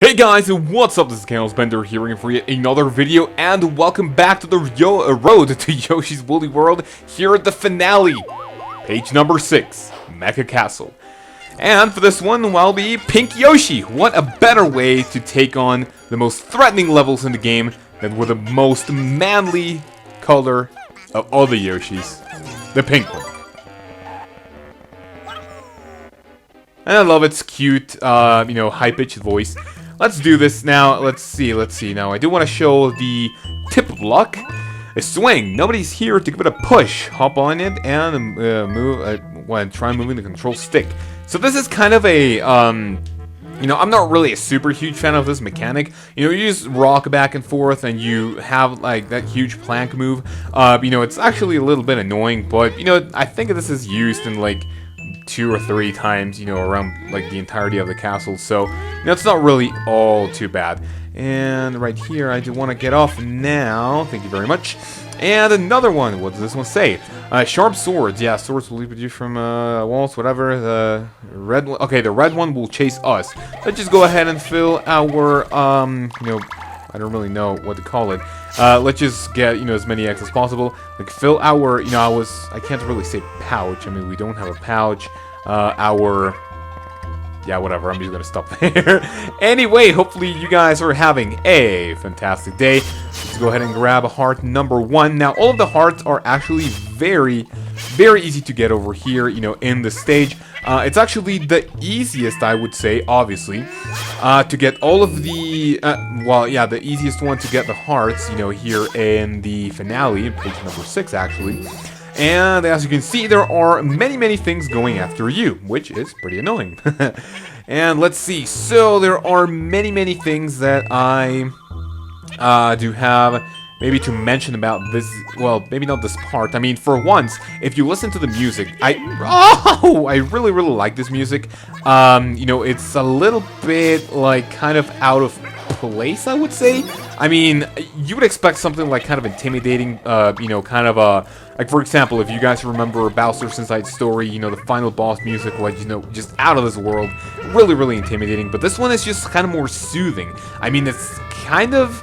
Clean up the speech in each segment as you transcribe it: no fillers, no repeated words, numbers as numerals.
Hey guys, what's up? This is kaozbender here for yet another video, and welcome back to the road to Yoshi's Woolly World here at the finale. Page number 6, Mecha Castle. And for this one, I'll be Pink Yoshi. What a better way to take on the most threatening levels in the game than with the most manly color of all the Yoshis, the pink one. And I love its cute, high-pitched voice. Let's do this now. Let's see. Now, I do want to show the tip block. A swing. Nobody's here to give it a push. Hop on it and move. Try moving the control stick. So this is kind of a, I'm not really a super huge fan of this mechanic. You just rock back and forth and you have, like, that huge plank move. It's actually a little bit annoying, but, I think this is used in, like, 2 or 3 times, around like the entirety of the castle, so it's not really all too bad. And right here, I do want to get off now. Thank you very much. And another one. What does this one say? Sharp swords. Yeah, swords will lead you from walls, whatever. The red one. Okay, the red one will chase us. Let's just go ahead and fill our I don't really know what to call it. Let's just get, as many eggs as possible. Like, fill our, I can't really say pouch. I mean, we don't have a pouch. Yeah, whatever. I'm just gonna stop there. Anyway, hopefully you guys are having a fantastic day. Let's go ahead and grab heart number 1. Now, all of the hearts are actually very, very easy to get over here, in the stage. It's actually the easiest, I would say, obviously, to get all of the, the easiest one to get the hearts, here in the finale, page number 6, actually. And as you can see, there are many, many things going after you, which is pretty annoying. And let's see, so there are many, many things that I do have maybe to mention about this. Well, maybe not this part. I mean, for once, if you listen to the music, I really, really like this music. It's a little bit, like, kind of out of place, I would say. I mean, you would expect something like kind of intimidating, kind of like, for example, if you guys remember Bowser's Inside Story, the final boss music was, just out of this world. Really, really intimidating. But this one is just kind of more soothing. I mean, it's kind of,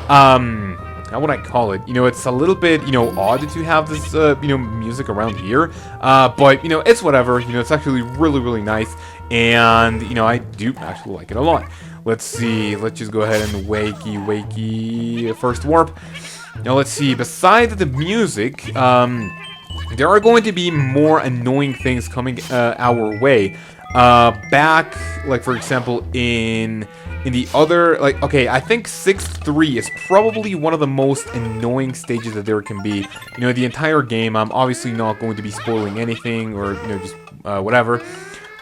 how would I call it? It's a little bit, odd to have this, music around here. But, it's whatever. It's actually really, really nice. And, I do actually like it a lot. Let's see. Let's just go ahead and wakey, first warp. Now, let's see. Besides the music, there are going to be more annoying things coming our way. Back, like, for example, in the other, like, okay, I think 6-3 is probably one of the most annoying stages that there can be. The entire game. I'm obviously not going to be spoiling anything or, just whatever.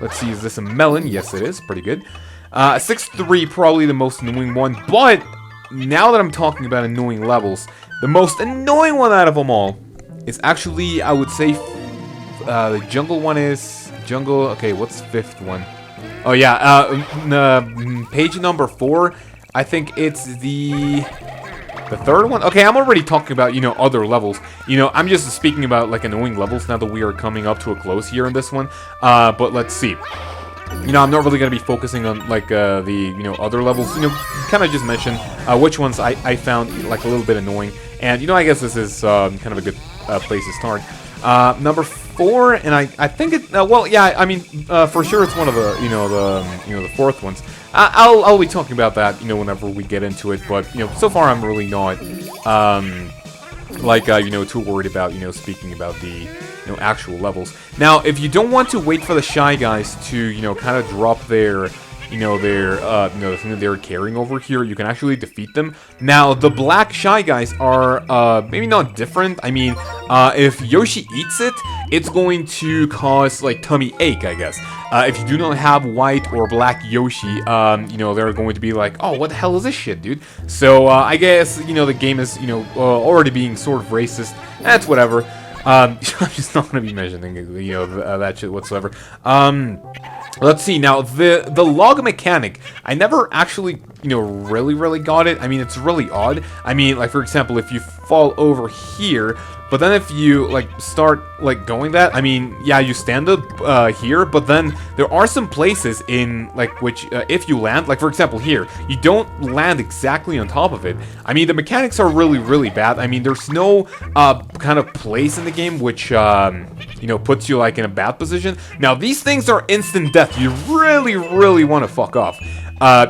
Let's see, is this a melon? Yes, it is. Pretty good. 6-3, probably the most annoying one, but now that I'm talking about annoying levels, the most annoying one out of them all is actually, I would say, the jungle one is... Jungle, okay, what's the 5th one? Oh yeah, page number 4, I think it's the 3rd one? Okay, I'm already talking about, other levels. I'm just speaking about, like, annoying levels now that we are coming up to a close here in this one. But let's see. I'm not really going to be focusing on, like, the, other levels. Kind of just mention which ones I found, like, a little bit annoying. And, I guess this is kind of a good place to start. Number 4, and I think it, well, yeah, I mean, for sure it's one of the, the 4th ones. I'll be talking about that, whenever we get into it, but, so far I'm really not, too worried about, speaking about the, actual levels. Now, if you don't want to wait for the Shy Guys to, kind of drop their, the thing that they're carrying over here, you can actually defeat them. Now, the black Shy Guys are, maybe not different. I mean, if Yoshi eats it, it's going to cause, like, tummy ache, I guess. If you do not have white or black Yoshi, they're going to be like, oh, what the hell is this shit, dude? So, I guess, the game is, already being sort of racist. That's whatever. I'm just not going to be mentioning, that shit whatsoever. Let's see, now, the log mechanic, I never actually, really got it. I mean, it's really odd. I mean, like, for example, if you fall over here, But then if you like start like going that, I mean, yeah, you stand up here, but then there are some places in like which if you land, like for example here, you don't land exactly on top of it. I mean, the mechanics are really bad. I mean, there's no kind of place in the game which you know, puts you like in a bad position. Now these things are instant death. You really want to fuck off.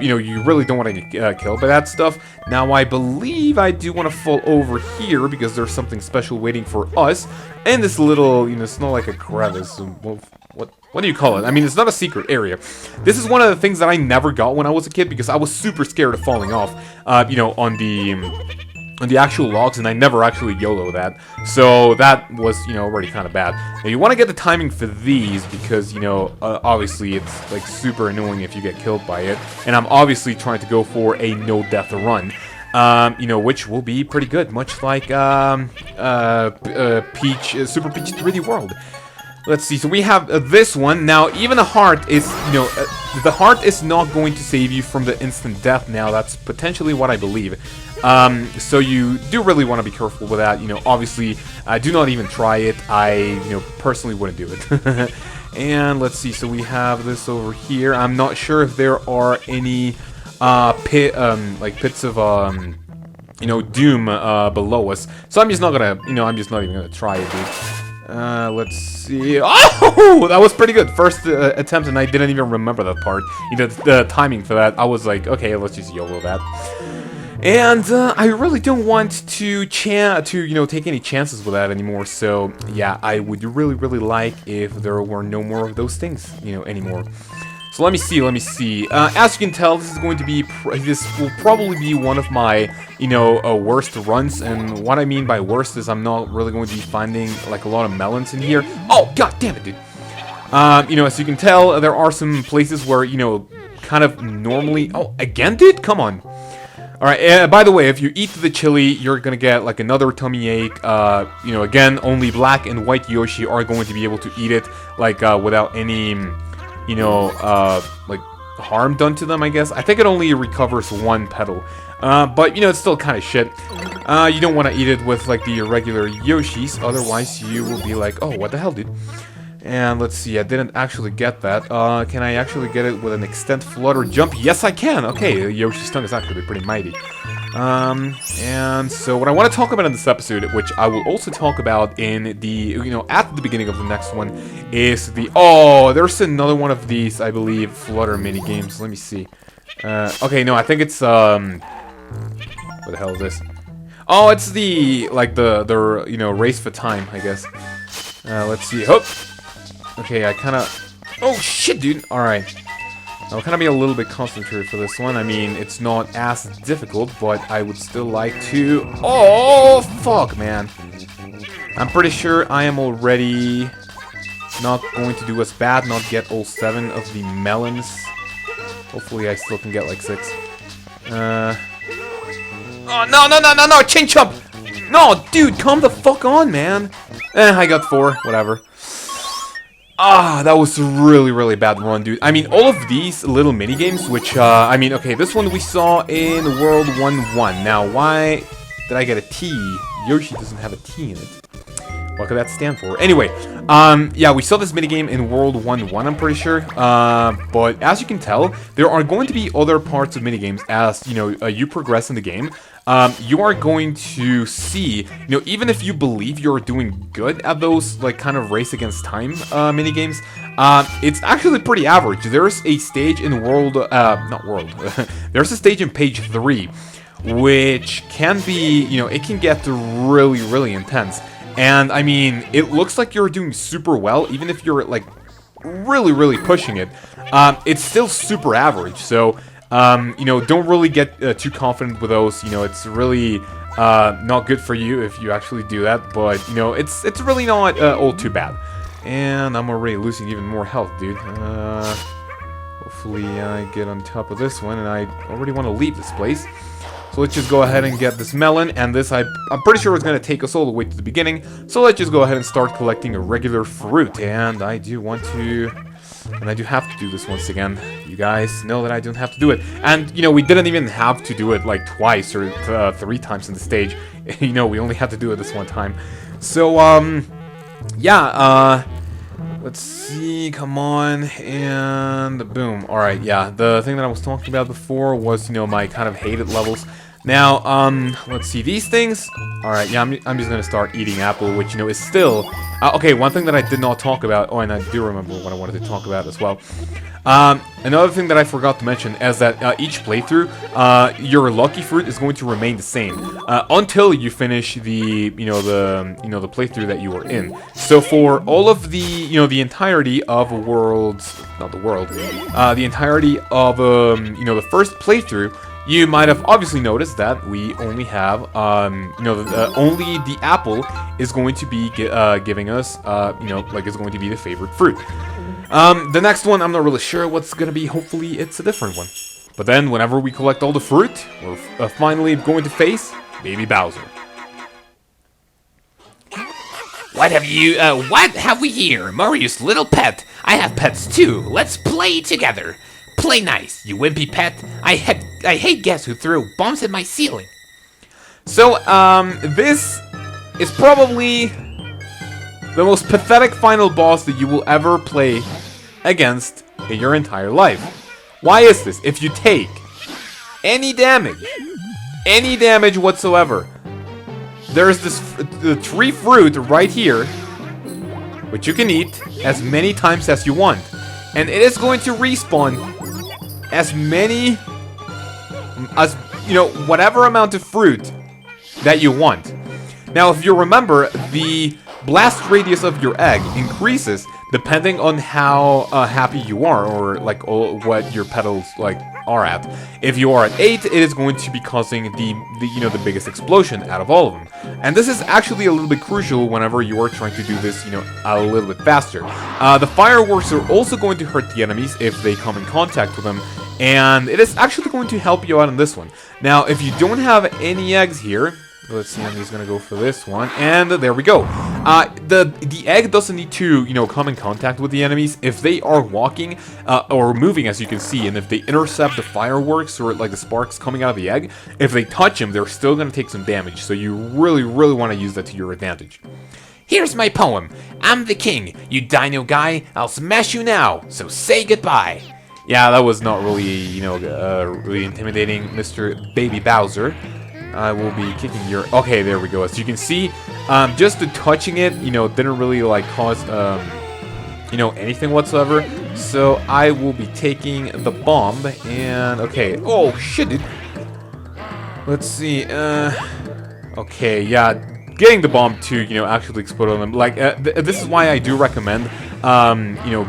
You know, you really don't want to get killed by that stuff. Now, I believe I do want to fall over here because there's something special waiting for us. And this little, you know, it's not like a crevice. What do you call it? I mean, it's not a secret area. This is one of the things that I never got when I was a kid because I was super scared of falling off, you know, on the actual logs, and I never actually YOLO that. So that was, you know, already kind of bad. Now you want to get the timing for these because, you know, obviously it's like super annoying if you get killed by it. And I'm obviously trying to go for a no death run. You know, which will be pretty good, much like Super Peach 3D World. Let's see, so we have this one. Now, even the heart is, you know, the heart is not going to save you from the instant death now. That's potentially what I believe. So you do really want to be careful with that. You know, obviously, do not even try it. I, you know, personally wouldn't do it. And let's see, so we have this over here. I'm not sure if there are any like pits of you know, doom below us. So I'm just not gonna, you know, I'm just not even gonna try it, dude. Let's see. Oh, that was pretty good. First attempt, and I didn't even remember that part. You know, the timing for that. I was like, okay, let's just YOLO that. And I really don't want to you know, take any chances with that anymore. So yeah, I would really like if there were no more of those things, you know, anymore. So let me see. As you can tell, this is going to be, this will probably be one of my, you know, worst runs. And what I mean by worst is I'm not really going to be finding like a lot of melons in here. Oh, god damn it, dude. You know, as you can tell, there are some places where, you know, kind of normally, oh, again, dude? Come on. Alright, by the way, if you eat the chili, you're gonna get like another tummy ache. You know, again, only black and white Yoshi are going to be able to eat it, like, without any, you know, like, harm done to them, I guess. I think it only recovers one petal. But, you know, it's still kind of shit. You don't want to eat it with, like, the regular Yoshis, otherwise you will be like, oh, what the hell, dude? And let's see, I didn't actually get that. Can I actually get it with an extent flutter jump? Yes, I can! Okay, Yoshi's tongue is actually pretty mighty. And so what I want to talk about in this episode, which I will also talk about in the, you know, at the beginning of the next one, is the, oh, there's another one of these, I believe, flutter mini games. Let me see. Okay, no, I think it's, what the hell is this? Oh, it's the, like, the you know, race for time, I guess. Let's see. Oh! Okay, I kind of... Oh, shit, dude! Alright. I'll kind of be a little bit concentrated for this one. I mean, it's not as difficult, but I would still like to... Oh, fuck, man. I'm pretty sure I am already not going to do as bad, not get all 7 of the melons. Hopefully I still can get, like, 6. Oh, no, chain chomp! No, dude, come the fuck on, man! I got 4, whatever. Ah, that was a really bad run, dude. I mean, all of these little mini-games, which, I mean, okay, this one we saw in World 1-1. Now, why did I get a T? Yoshi doesn't have a T in it. What could that stand for? Anyway, yeah, we saw this minigame in World 1-1, I'm pretty sure. But as you can tell, there are going to be other parts of minigames as, you know, you progress in the game. You are going to see, you know, even if you believe you're doing good at those, like, kind of race against time minigames, it's actually pretty average. There's a stage in there's a stage in page 3, which can be, you know, it can get really intense. And, I mean, it looks like you're doing super well, even if you're, like, really pushing it. It's still super average, so... you know, don't really get too confident with those. You know, it's really not good for you if you actually do that. But, you know, it's really not all too bad. And I'm already losing even more health, dude. Hopefully I get on top of this one. And I already want to leave this place. So let's just go ahead and get this melon. And this, I'm pretty sure it's going to take us all the way to the beginning. So let's just go ahead and start collecting a regular fruit. And I do want to... And I do have to do this once again. You guys know that I don't have to do it. And, you know, we didn't even have to do it, like, twice or 3 times in the stage. You know, we only had to do it this one time. So, yeah, let's see, come on, and boom. Alright, yeah, the thing that I was talking about before was, you know, my kind of hated levels. Now, let's see, these things, alright, yeah, I'm just gonna start eating apple, which, you know, is still, okay, one thing that I did not talk about, oh, and I do remember what I wanted to talk about as well. Another thing that I forgot to mention is that each playthrough, your lucky fruit is going to remain the same until you finish the the playthrough that you were in. So for all of the the entirety of a world's the entirety of the first playthrough, you might have obviously noticed that we only have only the apple is going to be giving us is going to be the favorite fruit. The next one, I'm not really sure what's gonna be. Hopefully, it's a different one. But then, whenever we collect all the fruit, we're finally going to face Baby Bowser. What have we here? Mario's little pet. I have pets too. Let's play together. Play nice, you wimpy pet. I hate guests who throw bombs at my ceiling. So, this is probably the most pathetic final boss that you will ever play against in your entire life. Why is this? If you take any damage whatsoever, there's the tree fruit right here, which you can eat as many times as you want, and it is going to respawn as many as whatever amount of fruit that you want. Now, if you remember, the blast radius of your egg increases depending on how happy you are, or what your petals are at. If you are at 8, it is going to be causing the biggest explosion out of all of them. And this is actually a little bit crucial whenever you are trying to do this, a little bit faster. The fireworks are also going to hurt the enemies if they come in contact with them, and it is actually going to help you out in this one. Now, if you don't have any eggs here, let's see, I'm just gonna go for this one, and there we go. The egg doesn't need to, come in contact with the enemies. If they are walking, or moving, as you can see, and if they intercept the fireworks, or the sparks coming out of the egg, if they touch them, they're still gonna take some damage, so you really, really want to use that to your advantage. Here's my poem. I'm the king, you dino guy. I'll smash you now, so say goodbye. Yeah, that was not really, really intimidating, Mr. Baby Bowser. I will be kicking your... Okay, there we go. As you can see, just the touching it, didn't really, cause, anything whatsoever. So I will be taking the bomb, and... Okay. Oh, shit, dude. Let's see. Okay, yeah. Getting the bomb to, actually explode on them. This is why I do recommend,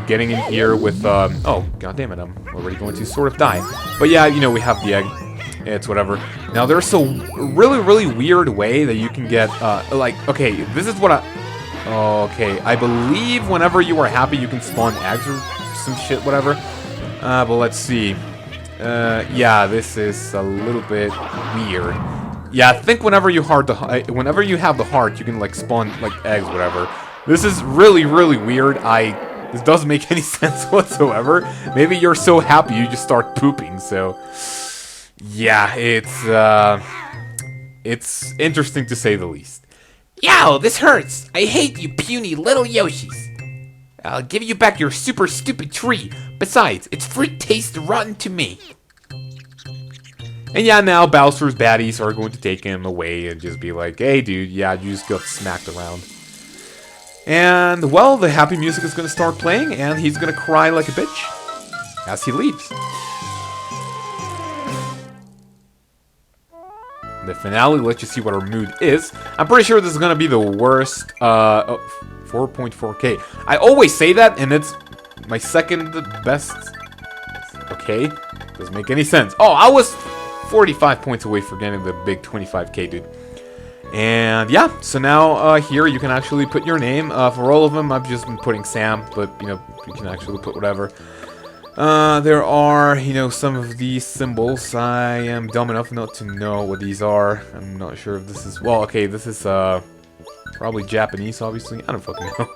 getting in here with, oh, god damn it, I'm already going to sort of die. But yeah, we have the egg. It's whatever. Now, there's a really, really weird way that you can get, okay, this is what okay, I believe whenever you are happy, you can spawn eggs or some shit, whatever. But let's see. Yeah, this is a little bit weird. Yeah, I think whenever you have the heart, you can, spawn, eggs, whatever. This is really, really weird. This doesn't make any sense whatsoever. Maybe you're so happy you just start pooping, so... Yeah, it's interesting to say the least. Yow, this hurts. I hate you puny little Yoshis. I'll give you back your super stupid tree. Besides, its fruit tastes rotten to me. And yeah, now Bowser's baddies are going to take him away and just be like, hey dude, yeah, you just got smacked around. And, well, the happy music is going to start playing, and he's going to cry like a bitch as he leaves. The finale lets you see what our mood is. I'm pretty sure this is gonna be the worst. 4.4K. I always say that, and it's my second best. Okay, doesn't make any sense. Oh, I was 45 points away from getting the big 25K, dude. And yeah, so now here you can actually put your name. For all of them, I've just been putting Sam, but you can actually put whatever. There are, some of these symbols. I am dumb enough not to know what these are. I'm not sure if this is... Well, okay, this is, probably Japanese, obviously. I don't fucking know.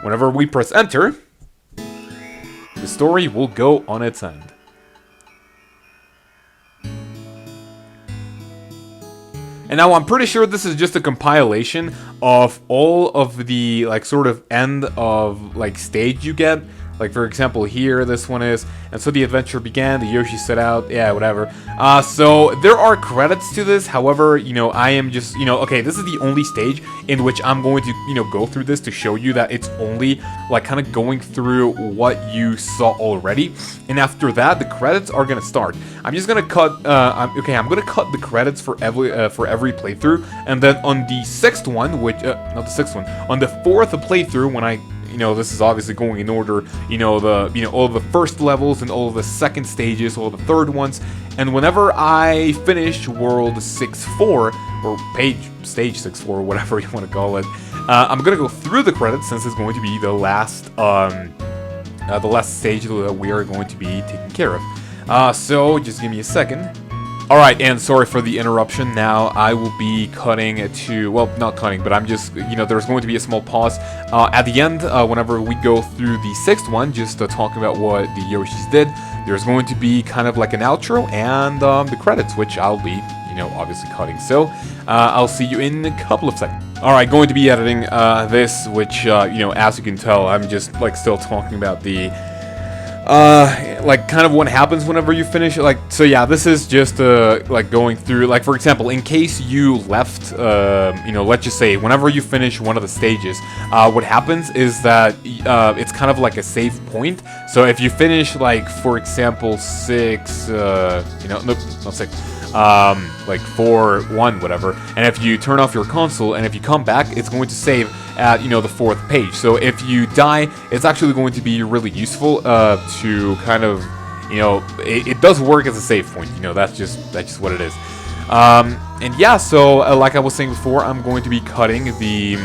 Whenever we press enter, the story will go on its end. And now I'm pretty sure this is just a compilation of all of the, like, sort of end of, like, stage you get. Like, for example, here, this one is, and so the adventure began, the Yoshi set out, yeah, whatever. So there are credits to this, however, you know, I am just, you know, okay, this is the only stage in which I'm going to, you know, go through this to show you that it's only, like, kind of going through what you saw already, and after that, the credits are gonna start. I'm just gonna cut, I'm gonna cut the credits for every playthrough, and then on the sixth one, which, not the sixth one, on the fourth playthrough, when I, you know, this is obviously going in order, you know, all of the first levels and all of the second stages, all of the third ones, and whenever I finish World 6-4, or stage 6-4, whatever you want to call it, I'm gonna go through the credits, since it's going to be the last stage that we are going to be taking care of. So, just give me a second. Alright, and sorry for the interruption. Now I will be cutting to, well, not cutting, but I'm just, you know, there's going to be a small pause at the end whenever we go through the sixth one, just talking about what the Yoshis did. There's going to be kind of like an outro and the credits, which I'll be, you know, obviously cutting. So I'll see you in a couple of seconds. Alright, going to be editing this, which, you know, as you can tell, I'm just, like, still talking about the like, kind of what happens whenever you finish, like, so yeah, this is just, like, going through, like, for example, in case you left, you know, let's just say, whenever you finish one of the stages, what happens is that, it's kind of like a save point. So if you finish, like, for example, 6, you know, nope, not 6, like 4, 1, whatever, and if you turn off your console, and if you come back, it's going to save at, you know, the 4th page. So if you die, it's actually going to be really useful to kind of, you know, it does work as a save point. You know, that's just what it is. And yeah, so like I was saying before, I'm going to be cutting the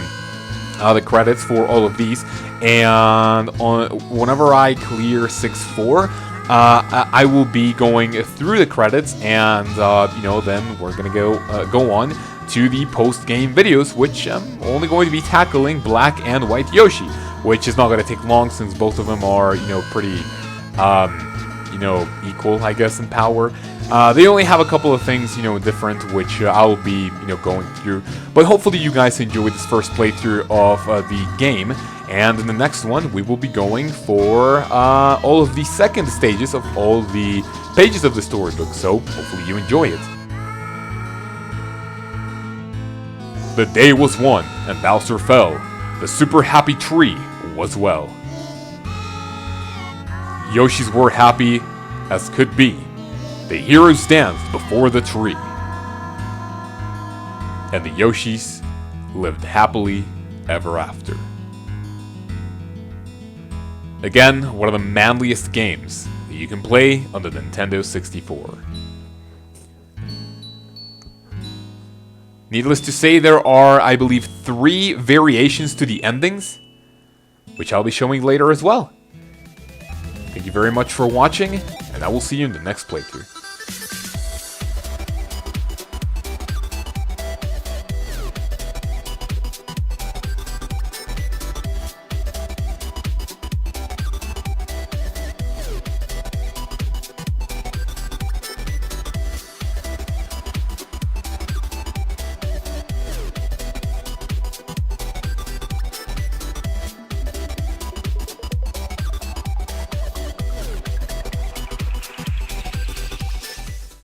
credits for all of these, and whenever I clear 6-4, I will be going through the credits, and you know, then we're gonna go on to the post-game videos, which I'm only going to be tackling Black and White Yoshi, which is not going to take long since both of them are, you know, pretty, you know, equal, I guess, in power. They only have a couple of things, you know, different, which I'll be, you know, going through. But hopefully you guys enjoyed this first playthrough of the game, and in the next one we will be going for all of the second stages of all the pages of the storybook. So hopefully you enjoy it. The day was won, and Bowser fell. The super happy tree was well. Yoshis were happy as could be. The heroes danced before the tree. And the Yoshis lived happily ever after. Again, one of the manliest games that you can play on the Nintendo 64. Needless to say, there are, I believe, 3 variations to the endings, which I'll be showing later as well. Thank you very much for watching, and I will see you in the next playthrough.